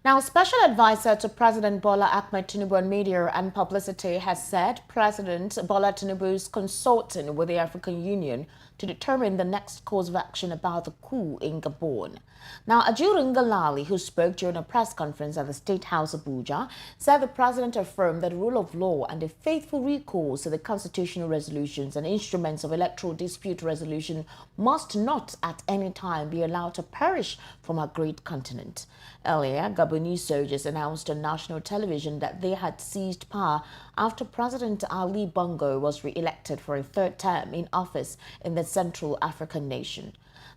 Now, Special Advisor to President Bola Ahmed Tinubu on Media and Publicity has said President Bola Tinubu is consulting with the African Union to determine the next course of action about the coup in Gabon. Now, Ajurin Galali, who spoke during a press conference at the State House Abuja, said the president affirmed that the rule of law and a faithful recourse to the constitutional resolutions and instruments of electoral dispute resolution must not at any time be allowed to perish from our great continent. Earlier, Gabonese soldiers announced on national television that they had seized power after President Ali Bongo was re-elected for a third term in office in the Central African nation.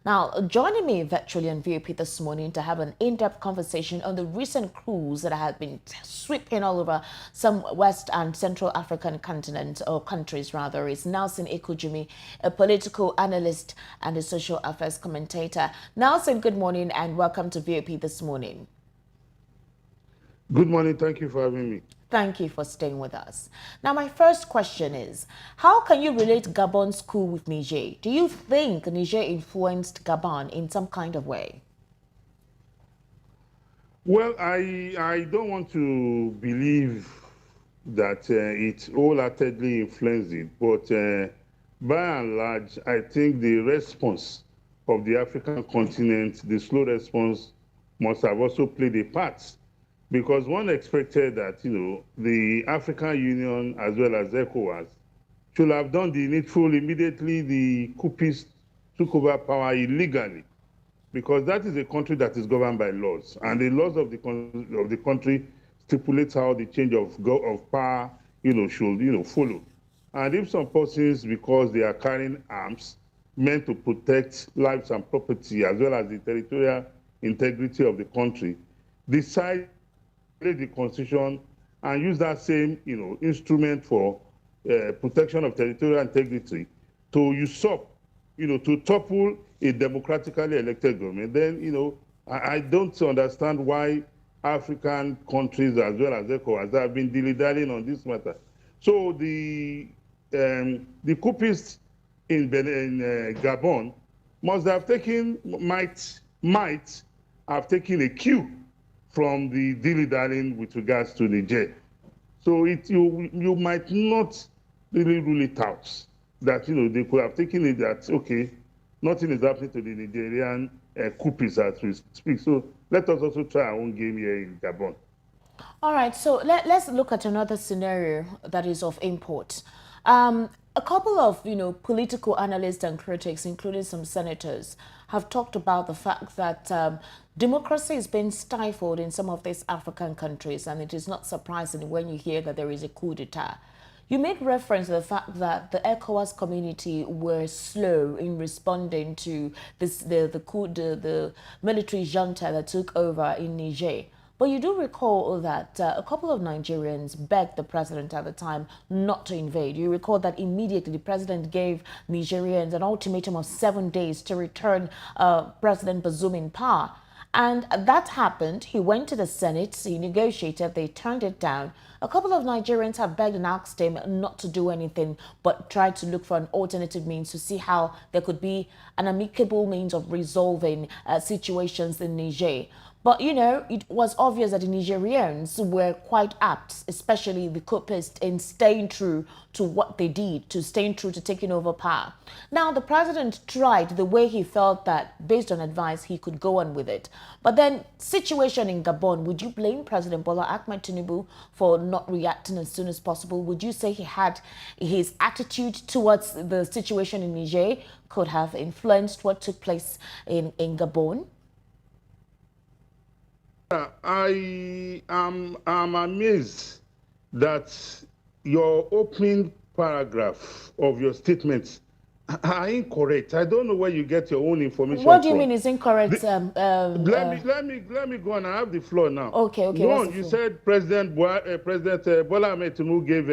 Now, joining me virtually on VOP this morning to have an in-depth conversation on the recent coups that have been sweeping all over some West and Central African continents, or countries rather, is Nelson Ekujimi, a political analyst and a social affairs commentator. Nelson, good morning and welcome to VOP this morning. Good morning. Thank you for having me. Thank you for staying with us. Now, my first question is, how can you relate Gabon's coup with Niger? Do you think Niger influenced Gabon in some kind of way? Well, I don't want to believe that it wholeheartedly influenced it, but by and large, I think the response of the African continent, the slow response, must have also played a part. Because one expected that, the African Union as well as ECOWAS should have done the needful immediately the coupists took over power illegally. Because that is a country that is governed by laws. And the laws of the country stipulate how the change of power, should, follow. And if some persons, because they are carrying arms meant to protect lives and property as well as the territorial integrity of the country, decide the constitution and use that same instrument for protection of territorial integrity to usurp, to topple a democratically elected government, then I don't understand why African countries as well as ECOWAS have been dilly-dallying on this matter. So the coupists in Gabon must have taken might have taken a cue from the dilly-dallying with regards to Niger. So you might not really rule it out that they could have taken it that, okay, nothing is happening to the Nigerian coupists as we speak. So let us also try our own game here in Gabon. All right, so let's look at another scenario that is of import. A couple of, political analysts and critics, including some senators, have talked about the fact that democracy is being stifled in some of these African countries, and it is not surprising when you hear that there is a coup d'etat. You made reference to the fact that the ECOWAS community were slow in responding to the military junta that took over in Niger. But you do recall that a couple of Nigerians begged the president at the time not to invade. You recall that immediately the president gave Nigerians an ultimatum of 7 days to return President Bazoum in power. And that happened. He went to the Senate, he negotiated, they turned it down. A couple of Nigerians have begged and asked him not to do anything, but tried to look for an alternative means to see how there could be an amicable means of resolving situations in Niger. But, it was obvious that the Nigerians were quite apt, especially the coupists, in staying true to what they did, to staying true to taking over power. Now, the president tried the way he felt that, based on advice, he could go on with it. But then, situation in Gabon, would you blame President Bola Ahmed Tinubu for not reacting as soon as possible? Would you say he had his attitude towards the situation in Niger could have influenced what took place in Gabon? I'm amazed that your opening paragraph of your statements are incorrect. I don't know where you get your own information from. What do you mean is incorrect? Let me go on. I have the floor now. Okay. One, you said President Bola Ahmed Tinubu gave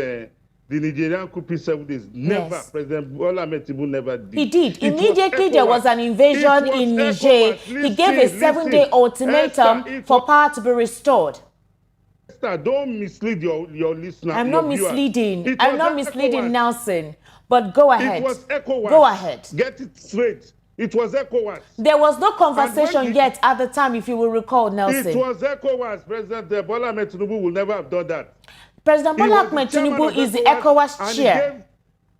the Nigerian coup 7 days. Never. Yes. President Bola Ahmed Tinubu never did. He did. Immediately there was an invasion in Niger. He gave a 7-day ultimatum for power to be restored. Don't mislead your listener. I'm not misleading. I'm not misleading Nelson. But go ahead. It was ECOWAS. Go ahead. Get it straight. It was ECOWAS. There was no conversation yet at the time, if you will recall, Nelson. It was ECOWAS. President Bola Ahmed Tinubu will never have done that. President Bola Ahmed Tinubu is the ECOWAS chair.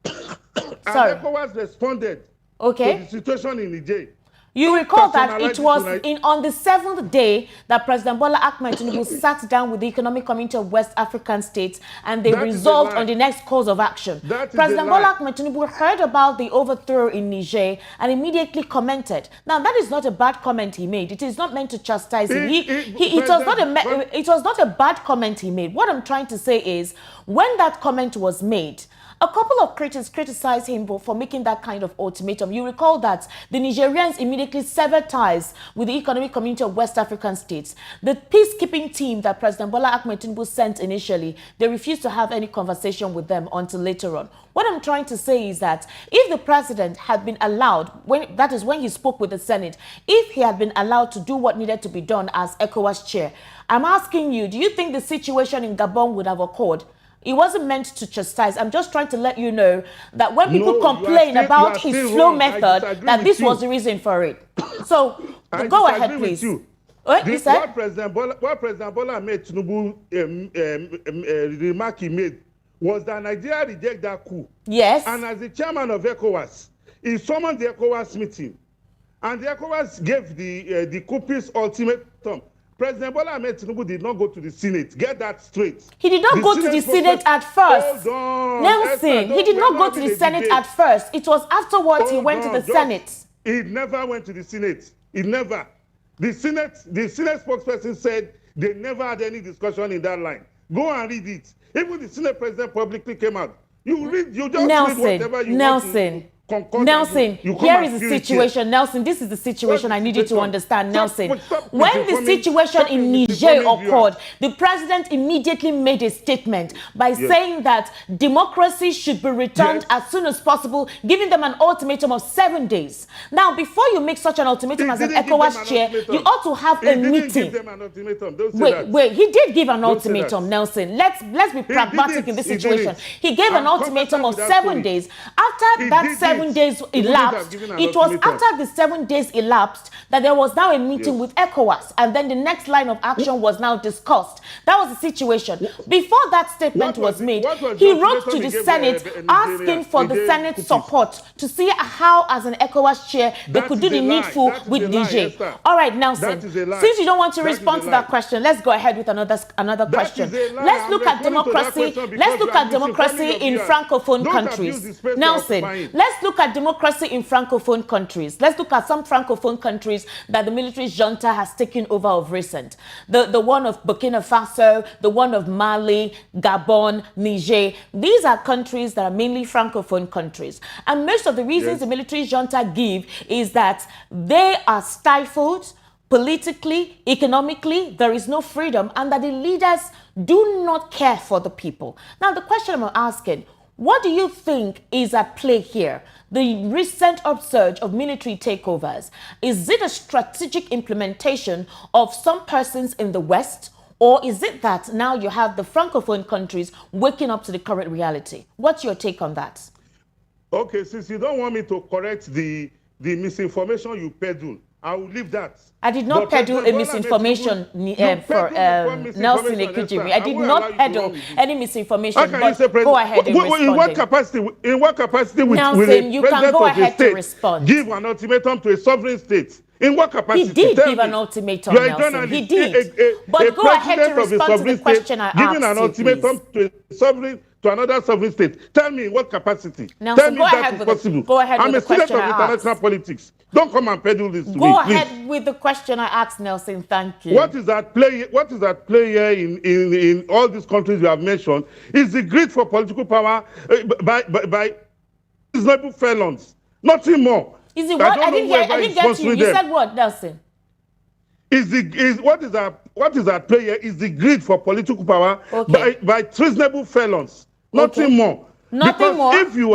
And ECOWAS responded to the situation in Niger. You recall that it was on the 7th day that President Bola Ahmed Tinubu sat down with the Economic Community of West African States and they resolved on the next course of action. President Bola Ahmed Tinubu heard about the overthrow in Niger and immediately commented. Now, that is not a bad comment he made. It is not meant to chastise him. It was not a bad comment he made. What I'm trying to say is, when that comment was made, a couple of critics criticized him for making that kind of ultimatum. You recall that the Nigerians immediately severed ties with the Economic Community of West African States. The peacekeeping team that President Bola Ahmed Tinubu sent initially, they refused to have any conversation with them until later on. What I'm trying to say is that if the president had been allowed, that is when he spoke with the Senate, if he had been allowed to do what needed to be done as ECOWAS chair, I'm asking you, do you think the situation in Gabon would have occurred? It wasn't meant to chastise. I'm just trying to let you know that when people complain about his slow method, that this was the reason for it. So, go ahead, please. What President Bola made Tinubu remark he made was that Nigeria reject that coup. Yes. And as the chairman of ECOWAS, he summoned the ECOWAS meeting. And the ECOWAS gave the coup peace ultimatum. President Bola Ahmed Tinubu did not go to the Senate. Get that straight. He did not go to the Senate at first. Hold on. Nelson, he did not go to the Senate at first. It was afterwards he went to the Senate. He never went to the Senate. He never. The Senate spokesperson said they never had any discussion in that line. Go and read it. Even the Senate president publicly came out. You just read whatever you want to. Nelson, here is the situation. Nelson, this is the situation I need you to understand, Nelson. When the situation in Niger occurred, the president immediately made a statement by saying that democracy should be returned as soon as possible, giving them an ultimatum of 7 days. Now, before you make such an ultimatum as an ECOWAS chair, you ought to have a meeting. Wait, he did give an ultimatum, Nelson. Let's be pragmatic in this situation. He gave an ultimatum of 7 days. After that 7 days elapsed, it was after the 7 days elapsed that there was now a meeting with ECOWAS, and then the next line of action was now discussed. That was the situation. Before that statement was made, he wrote to the Senate asking for the Senate support to see how, as an ECOWAS chair, they could do the needful with Niger. All right, Nelson, since you don't want to respond to that question, let's go ahead with another question. Let's look at democracy. Let's look at democracy in Francophone countries. Nelson, let's look at democracy in Francophone countries. Let's look at some Francophone countries that the military junta has taken over of recent. The one of Burkina Faso, the one of Mali, Gabon, Niger. These are countries that are mainly Francophone countries. And most of the reasons the military junta give is that they are stifled politically, economically, there is no freedom, and that the leaders do not care for the people. Now, the question I'm asking, what do you think is at play here? The recent upsurge of military takeovers, is it a strategic implementation of some persons in the West, or is it that now you have the Francophone countries waking up to the current reality? What's your take on that? Okay, since you don't want me to correct the misinformation you peddle, I will leave that. I did not peddle a misinformation for Nelson Ekujimi. I did not peddle any misinformation, but go ahead and respond. In what capacity will Nelson, you can go ahead to respond. Give an ultimatum to a sovereign state? In what capacity? He did give an ultimatum, Nelson. He did. But go ahead to respond to the question I asked you, giving an ultimatum to another sovereign state. Tell me in what capacity. Nelson, Tell me that is possible. Go ahead with the question I asked. I'm a student of international politics. Don't come and peddle this to me, Go ahead with the question I asked, Nelson. Thank you. What is at play here in all these countries you have mentioned is the greed for political power by reasonable felons. Nothing more. Is it what? I didn't get you. You said what, Nelson? What is at play here is the greed for political power by treasonable felons. Nothing more. Nothing more. If you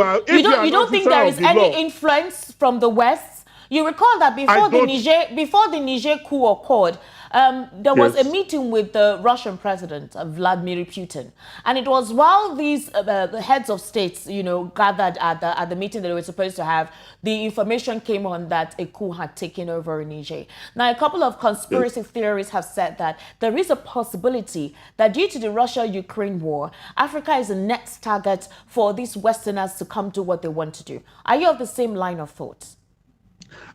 don't think there is any influence from the West? You recall that before the Niger coup occurred, There was a Yes. meeting with the Russian president, Vladimir Putin, and it was while these the heads of states, gathered at the meeting that they were supposed to have, the information came on that a coup had taken over in Niger. Now, a couple of Yes. conspiracy theorists have said that there is a possibility that due to the Russia-Ukraine war, Africa is the next target for these Westerners to come do what they want to do. Are you of the same line of thought?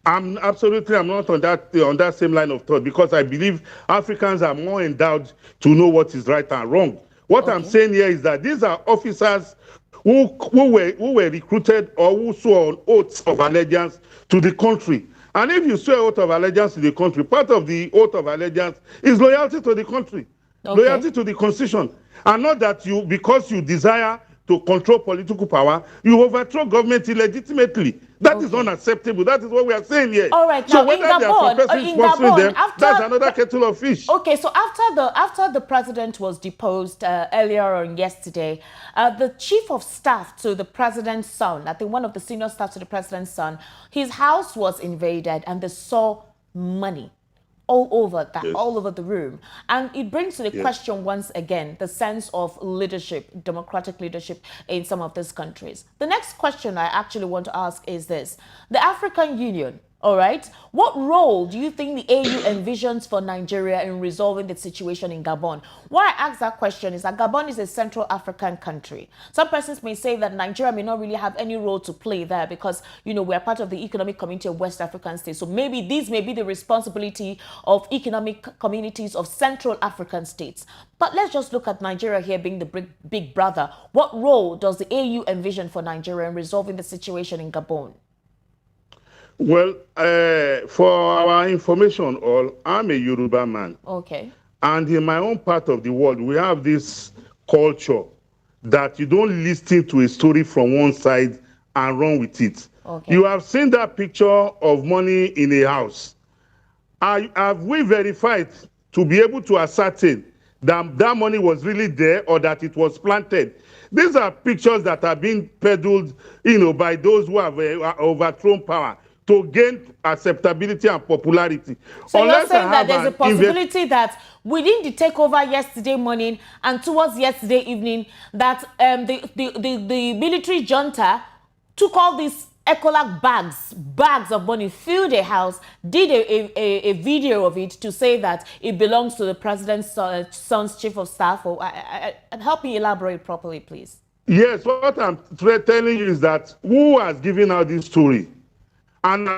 I'm not on that same line of thought because I believe Africans are more endowed to know what is right and wrong. What I'm Okay. saying here is that these are officers who were recruited or who swore on oaths of allegiance to the country. And if you swear oath of allegiance to the country, part of the oath of allegiance is loyalty to the country, Okay. loyalty to the constitution, and not that you, because you desire to control political power, you overthrow government illegitimately. That is Okay. unacceptable. That is what we are saying here. All right. So Now, in whether there are some Gabon, person sponsoring them, that's another kettle of fish. okay, so after the president was deposed earlier on yesterday, the chief of staff to the president's son, I think one of the senior staff to the president's son, his house was invaded and they saw money Yes. all over the room. And it brings to the Yes. question once again the sense of leadership, democratic leadership in some of these countries. The next question I actually want to ask is this: the African Union, all right, what role do you think the AU envisions for Nigeria in resolving the situation in Gabon? Why I ask that question is that Gabon is a Central African country. Some persons may say that Nigeria may not really have any role to play there because, we are part of the Economic Community of West African States. So maybe these may be the responsibility of economic communities of Central African states. But let's just look at Nigeria here being the big brother. What role does the AU envision for Nigeria in resolving the situation in Gabon? Well, for our information, I'm a Yoruba man. Okay. And in my own part of the world, we have this culture that you don't listen to a story from one side and run with it. Okay. You have seen that picture of money in a house. Have we verified to be able to ascertain that that money was really there or that it was planted? These are pictures that are being peddled, by those who have overthrown power to gain acceptability and popularity. So you're Unless I saying that have there's a an possibility that within the takeover yesterday morning and towards yesterday evening, that the military junta took all these Ecolag bags of money, filled a house, did a video of it to say that it belongs to the president's son's chief of staff. Or help me elaborate properly, please. Yes, what I'm telling you is that who has given out this story? And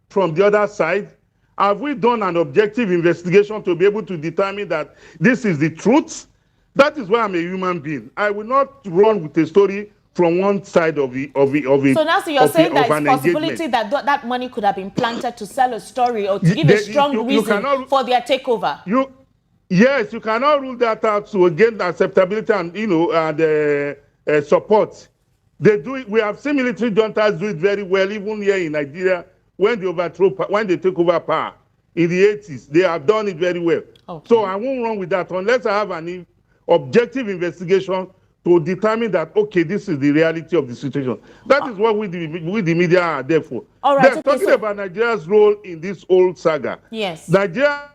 from the other side, have we done an objective investigation to be able to determine that this is the truth? That is why I'm a human being. I will not run with a story from one side of the So now, so you're saying that it's possibility engagement. that that money could have been planted to sell a story or to give a strong reason for their takeover. Yes, you cannot rule that out to gain acceptability and support. They do it. We have seen military juntas do it very well, even here in Nigeria, when they take over power in the 80s. They have done it very well. Okay. So I won't run with that unless I have an objective investigation to determine that, okay, this is the reality of the situation. That is what we the media are there for. All right. They're talking about Nigeria's role in this whole saga. Yes. Nigeria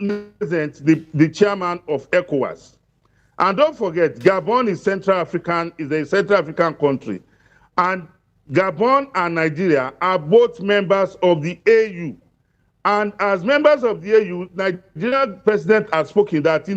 represents the chairman of ECOWAS. And don't forget, Gabon is a Central African country. And Gabon and Nigeria are both members of the AU. And as members of the AU, Nigerian president has spoken that,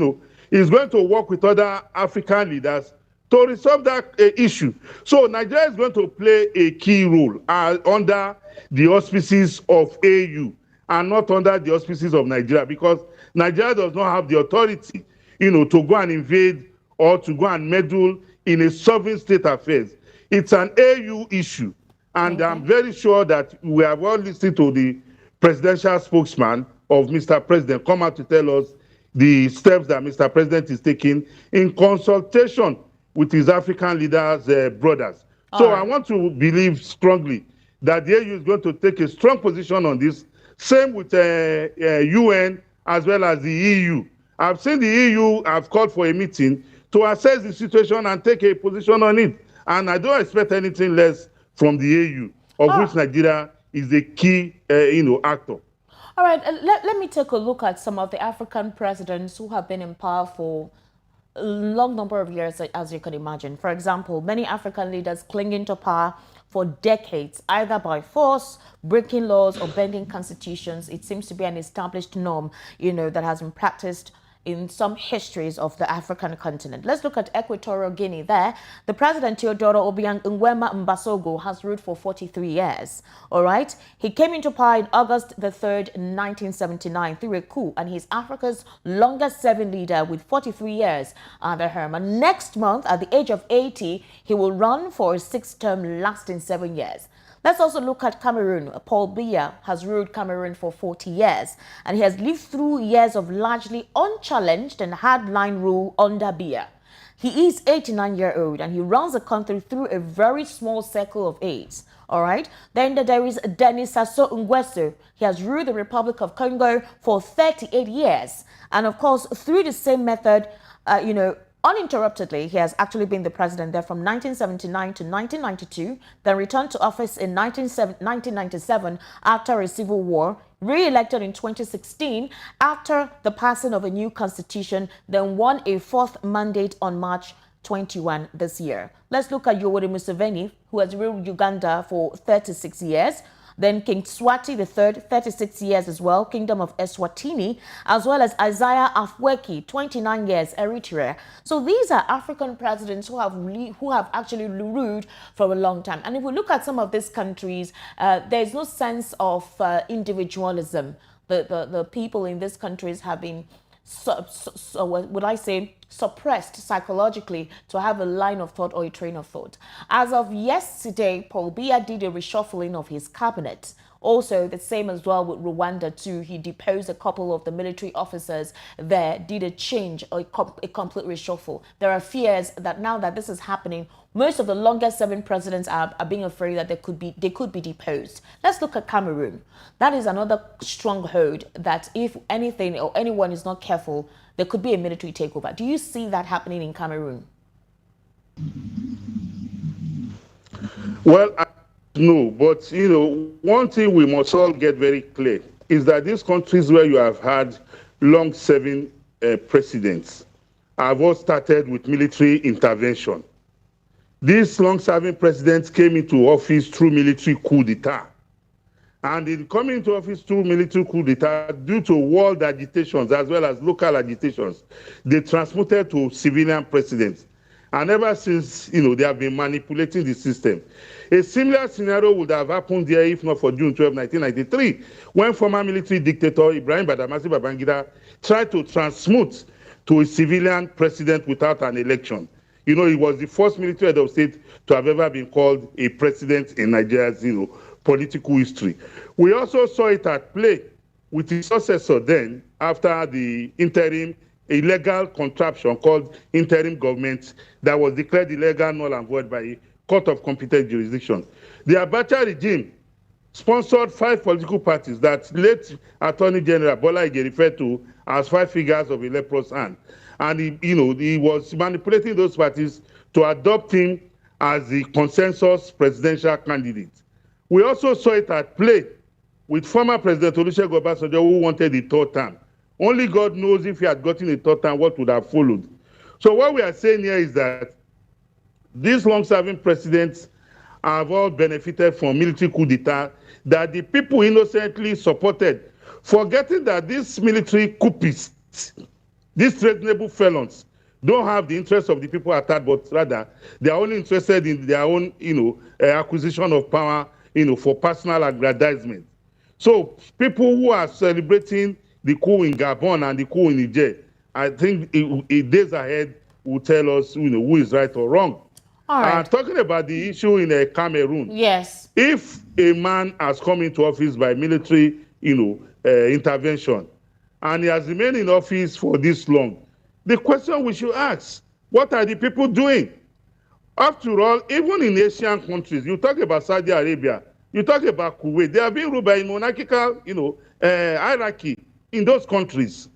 he's going to work with other African leaders to resolve that issue. So Nigeria is going to play a key role under the auspices of AU and not under the auspices of Nigeria, because Nigeria does not have the authority to go and invade or to go and meddle in a sovereign state affairs. It's an AU issue. And Okay. I'm very sure that we have all listened to the presidential spokesman of Mr. President come out to tell us the steps that Mr. President is taking in consultation with his African leaders, brothers. So right. I want to believe strongly that the AU is going to take a strong position on this. Same with UN as well as the EU. I've seen the EU have called for a meeting to assess the situation and take a position on it. And I don't expect anything less from the AU, of which Nigeria is a key, actor. All right, let me take a look at some of the African presidents who have been in power for a long number of years, as you can imagine. For example, many African leaders clinging to power for decades, either by force, breaking laws, or bending constitutions. It seems to be an established norm, that has been practiced in some histories of the African continent. Let's look at Equatorial Guinea there. The president, Teodoro Obiang Nguema Mbasogo, has ruled for 43 years. All right. He came into power in August the 3rd, 1979 through a coup, and he's Africa's longest serving leader with 43 years under him. And next month, at the age of 80, he will run for a sixth term lasting 7 years. Let's also look at Cameroon. Paul Biya has ruled Cameroon for 40 years, and he has lived through years of largely unchallenged and hardline rule under Biya. He is 89-year-old, and he runs the country through a very small circle of aides. All right. Then there is Denis Sassou Nguesso. He has ruled the Republic of Congo for 38 years, and of course, through the same method, uninterruptedly, he has actually been the president there from 1979 to 1992, then returned to office in 1997 after a civil war, re-elected in 2016 after the passing of a new constitution, then won a fourth mandate on March 21 this year. Let's look at Yoweri Museveni, who has ruled Uganda for 36 years. Then King Swati III, 36 years as well, Kingdom of Eswatini, as well as Isaiah Afwerki, 29 years, Eritrea. So these are African presidents who have actually ruled for a long time. And if we look at some of these countries, there is no sense of individualism. The people in these countries have been would I say, suppressed psychologically to have a line of thought or a train of thought. As of yesterday, Paul Biya did a reshuffling of his cabinet. Also, the same as well with Rwanda too. He deposed a couple of the military officers there, did a change, a complete reshuffle. There are fears that now that this is happening, most of the longest serving presidents are being afraid that they could be deposed. Let's look at Cameroon. That is another stronghold that if anything or anyone is not careful, there could be a military takeover. Do you see that happening in Cameroon? Well, no, but one thing we must all get very clear is that these countries where you have had long-serving presidents have all started with military intervention. These long-serving presidents came into office through military coup d'etat. And in coming into office through military coup d'etat, due to world agitations as well as local agitations, they transmuted to civilian presidents. And ever since, they have been manipulating the system. A similar scenario would have happened there if not for June 12, 1993, when former military dictator Ibrahim Badamasi Babangida tried to transmute to a civilian president without an election. He was the first military head of state to have ever been called a president in Nigeria's, political history. We also saw it at play with his successor then, after the interim illegal contraption called interim government that was declared illegal, null and void by a court of competent jurisdiction. The Abacha regime sponsored 5 political parties that late Attorney General Bola Ige referred to as 5 fingers of a leprous hand. And he was manipulating those parties to adopt him as the consensus presidential candidate. We also saw it at play with former President Olusegun Obasanjo, who wanted a third term. Only God knows if he had gotten a third term, what would have followed. So what we are saying here is that these long-serving presidents have all benefited from military coup d'etat that the people innocently supported, forgetting that these military coupists, these treasonable felons, don't have the interest of the people at heart, but rather they are only interested in their own, acquisition of power, for personal aggrandizement. So people who are celebrating the coup in Gabon and the coup in Niger, I think days ahead will tell us, who is right or wrong. All right. Talking about the issue in Cameroon, yes, if a man has come into office by military, intervention, and he has remained in office for this long, the question we should ask: what are the people doing? After all, even in Asian countries, you talk about Saudi Arabia, you talk about Kuwait, they are being ruled by a monarchical, hierarchy in those countries.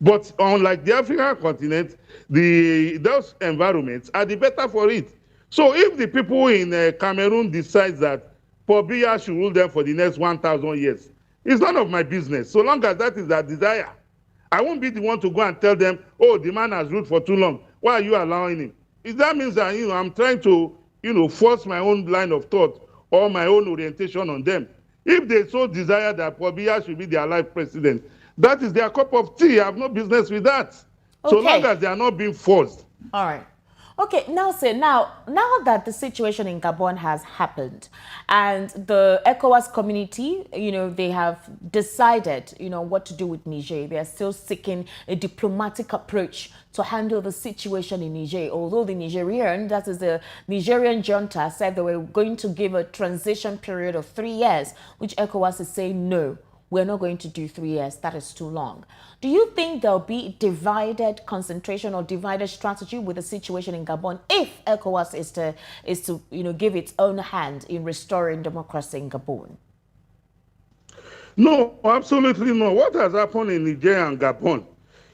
But unlike the African continent, those environments are the better for it. So if the people in Cameroon decide that Paul Biya should rule them for the next 1,000 years, It's none of my business. So long as that is their desire, I won't be the one to go and tell them, oh, the man has ruled for too long. Why are you allowing him? If that means that, I'm trying to, force my own line of thought or my own orientation on them. If they so desire that Pobia should be their life president, that is their cup of tea. I have no business with that. So long Okay. as they are not being forced. All right. Okay, now that the situation in Gabon has happened and the ECOWAS community, they have decided, what to do with Niger. They are still seeking a diplomatic approach to handle the situation in Niger. Although that is the Nigerian junta, said they were going to give a transition period of 3 years, which ECOWAS is saying no. We're not going to do 3 years. That is too long. Do you think there'll be divided concentration or divided strategy with the situation in Gabon if ECOWAS is to give its own hand in restoring democracy in Gabon? No, absolutely no. What has happened in Niger and Gabon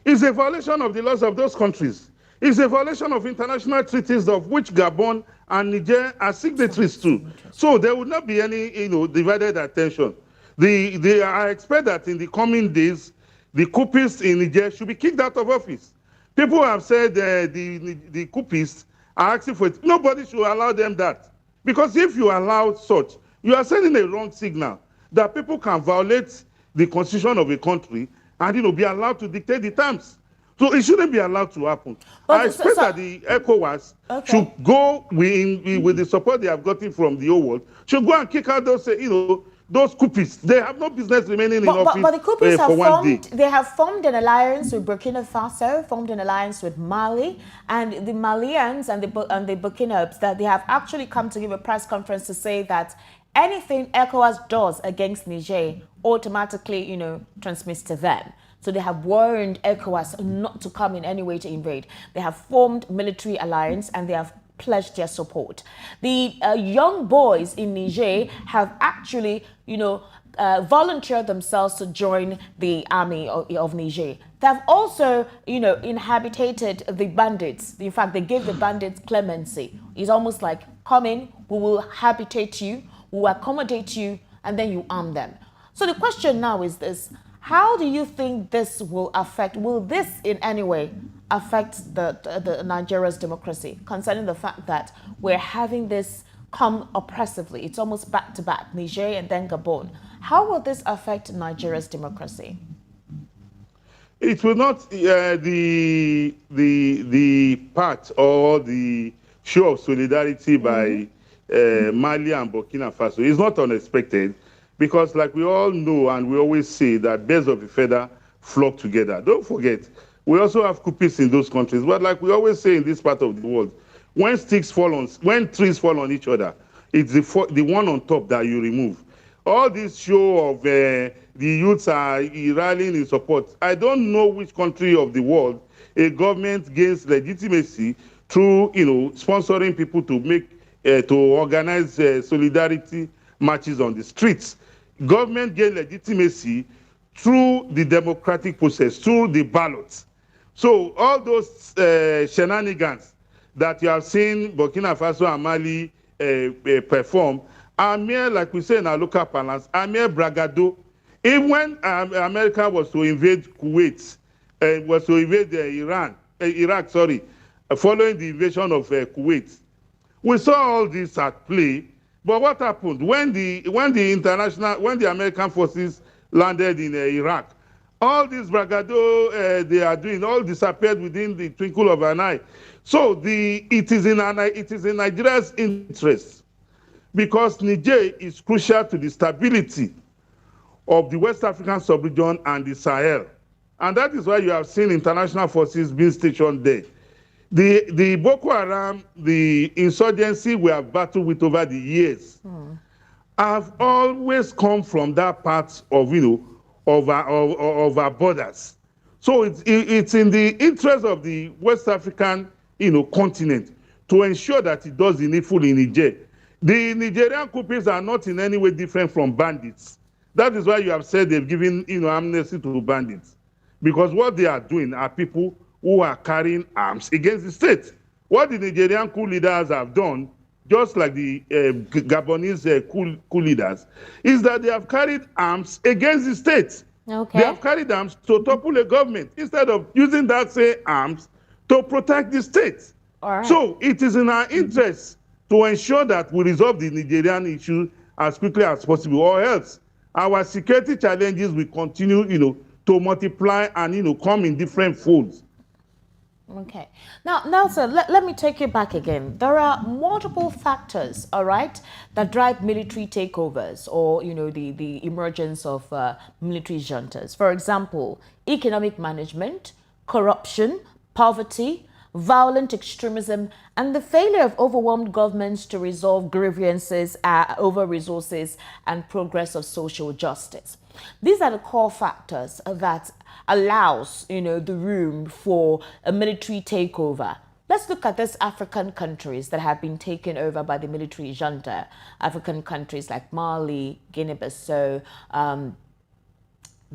is a violation of the laws of those countries. It's a violation of international treaties of which Gabon and Niger are signatories to. So there would not be any, divided attention. I expect that in the coming days, the coupists in Niger should be kicked out of office. People have said the coupists are asking for it. Nobody should allow them that. Because if you allow such, you are sending a wrong signal that people can violate the constitution of a country and be allowed to dictate the terms. So it shouldn't be allowed to happen. But I expect that the ECOWAS should go with the support they have gotten from the whole world, should go and kick out those, those coupists. They have no business remaining in office but the coupists for one day. They have formed an alliance with Burkina Faso, formed an alliance with Mali, and the Malians and the Burkinabes, that they have actually come to give a press conference to say that anything ECOWAS does against Niger automatically, transmits to them. So they have warned ECOWAS not to come in any way to invade. They have formed military alliance and they have pledged their support. The young boys in Niger have actually, volunteered themselves to join the army of Niger. They have also, inhabited the bandits. In fact, they gave the bandits clemency. It's almost like, come in, we will habitate you, we will accommodate you, and then you arm them. So the question now is this: how do you think this will this in any way affect the Nigeria's democracy, concerning the fact that we're having this come oppressively? It's almost back to back, Niger and then Gabon. How will this affect Nigeria's democracy? It will not the part or the show of solidarity by Mali and Burkina Faso is not unexpected, because like we all know and we always say that birds of a feather flock together. Don't forget, we also have coupists in those countries. But like we always say in this part of the world, when trees fall on each other, it's the one on top that you remove. All this show of the youths are rallying in support. I don't know which country of the world a government gains legitimacy through, sponsoring people to organize solidarity marches on the streets. Government gains legitimacy through the democratic process, through the ballots. So all those shenanigans that you have seen Burkina Faso and Mali perform are mere, like we say in our local parlance, are mere bragado. Even when America was to invade Kuwait, was to invade Iraq, following the invasion of Kuwait, we saw all this at play. But what happened when the American forces landed in Iraq? All this bragado they are doing all disappeared within the twinkle of an eye. So it is in Nigeria's interest, because Niger is crucial to the stability of the West African sub-region and the Sahel. And that is why you have seen international forces being stationed there. The Boko Haram, the insurgency we have battled with over the years, have always come from that part of, of our borders. So it's in the interest of the West African, continent to ensure that it does the needful in Niger. The Nigerian coupists are not in any way different from bandits. That is why you have said they've given, amnesty to bandits, because what they are doing are people who are carrying arms against the state. What the Nigerian coup leaders have done, just like the Gabonese coup leaders, is that they have carried arms against the state. They Okay. have carried arms to topple a government instead of using that same arms to protect the state. All right. So it is in our interest to ensure that we resolve the Nigerian issue as quickly as possible, or else our security challenges will continue, to multiply and, come in different folds. Okay. Now, sir, let me take you back again. There are multiple factors, all right, that drive military takeovers or, the emergence of military juntas. For example, economic management, corruption, poverty, violent extremism, and the failure of overwhelmed governments to resolve grievances over resources and progress of social justice. These are the core factors that allows, the room for a military takeover. Let's look at these African countries that have been taken over by the military junta. African countries like Mali, Guinea-Bissau,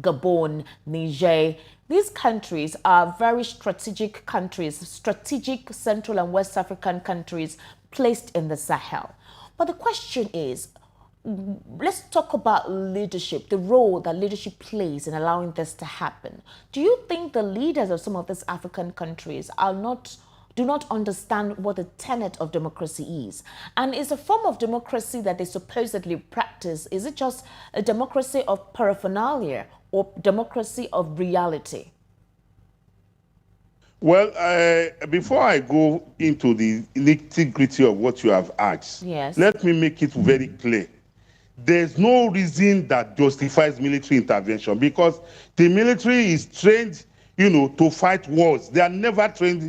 Gabon, Niger. These countries are very strategic countries, strategic Central and West African countries placed in the Sahel. But the question is, let's talk about leadership, the role that leadership plays in allowing this to happen. Do you think the leaders of some of these African countries do not understand what the tenet of democracy is? And is a form of democracy that they supposedly practice, is it just a democracy of paraphernalia or democracy of reality? Well, before I go into the nitty-gritty of what you have asked, Yes. let me make it very clear. There's no reason that justifies military intervention, because the military is trained, to fight wars. They are never trained,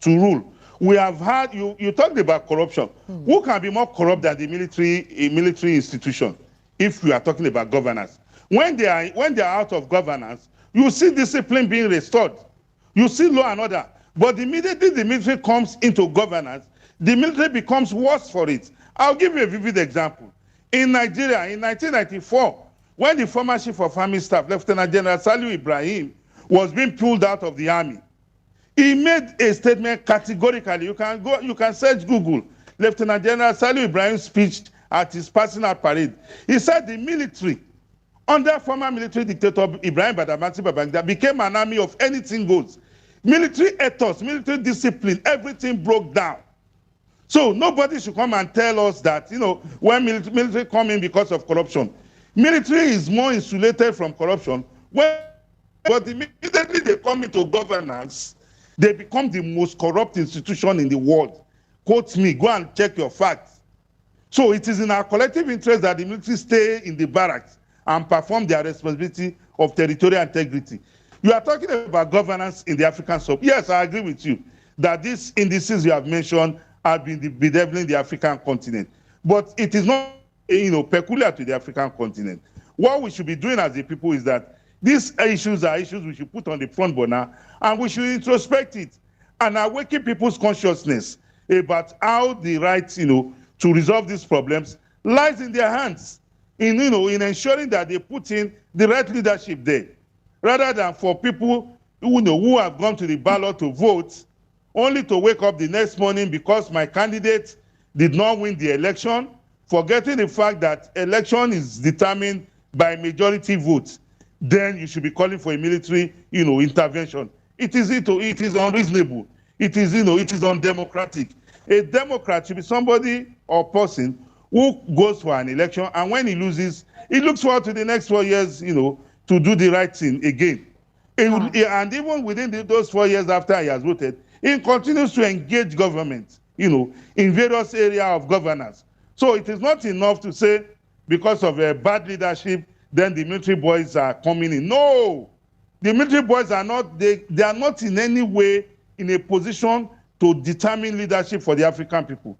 to rule. We have had, you talked about corruption. Who can be more corrupt than the military, a military institution, if we are talking about governance? When they are out of governance, you see discipline being restored. You see law and order. But immediately the military comes into governance, the military becomes worse for it. I'll give you a vivid example. In Nigeria, in 1994, when the former chief of army staff, Lieutenant General Saliu Ibrahim, was being pulled out of the army, he made a statement categorically. You can search Google, Lieutenant General Saliu Ibrahim's speech at his passing out parade. He said the military, under former military dictator Ibrahim Badamasi Babangida, became an army of anything goes. Military ethos, military discipline, everything broke down. So nobody should come and tell us that, when military come in because of corruption. Military is more insulated from corruption. But immediately they come into governance, they become the most corrupt institution in the world. Quote me, go and check your facts. So it is in our collective interest that the military stay in the barracks and perform their responsibility of territorial integrity. You are talking about governance in the African sub. Yes, I agree with you that these indices you have mentioned have been bedeviling the African continent. But it is not, peculiar to the African continent. What we should be doing as a people is that these issues are issues we should put on the front burner, and we should introspect it and awaken people's consciousness about how the right, to resolve these problems lies in their hands, in ensuring that they put in the right leadership there, rather than for people who have gone to the ballot to vote, only to wake up the next morning because my candidate did not win the election, forgetting the fact that election is determined by majority votes. Then you should be calling for a military, intervention. It is unreasonable. It is undemocratic. A Democrat should be somebody or person who goes for an election, and when he loses, he looks forward to the next 4 years, to do the right thing again. And even within those 4 years after he has voted, he continues to engage government, in various areas of governance. So it is not enough to say because of bad leadership, then the military boys are coming in. No, the military boys are not, they are not in any way in a position to determine leadership for the African people.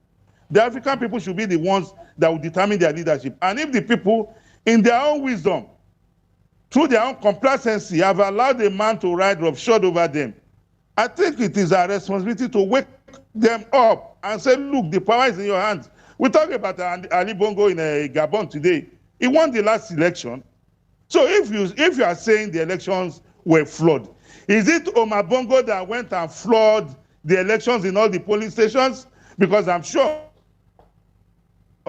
The African people should be the ones that will determine their leadership. And if the people, in their own wisdom, through their own complacency, have allowed a man to ride roughshod over them, I think it is our responsibility to wake them up and say, look, the power is in your hands. We talk about Ali Bongo in Gabon today. He won the last election. So if you are saying the elections were flawed, is it Omar Bongo that went and flawed the elections in all the polling stations? Because I'm sure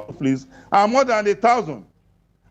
place are more than 1,000.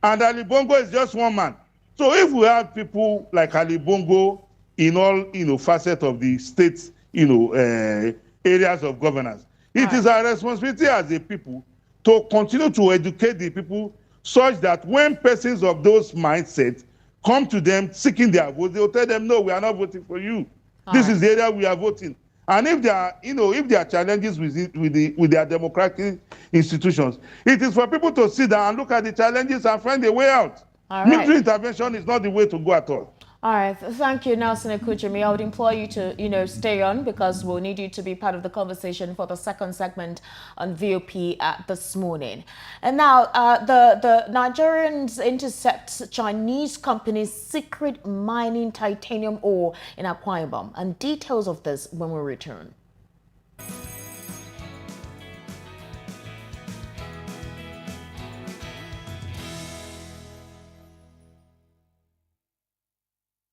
And Ali Bongo is just one man. So if we have people like Ali Bongo in all, facets of the state's, areas of governance, it is our responsibility as a people to continue to educate the people such that when persons of those mindsets come to them seeking their vote, they will tell them, no, we are not voting for you. This is the area we are voting. And if there are, if there are challenges with their democratic institutions, it is for people to sit down and look at the challenges and find a way out. Military intervention is not the way to go at all. All right, thank you, Nelson Akuchemi. I would implore you to, stay on because we'll need you to be part of the conversation for the second segment on VOP this morning. And now, the Nigerians intercept Chinese company's secret mining titanium ore in Akwa Ibom. And details of this when we return.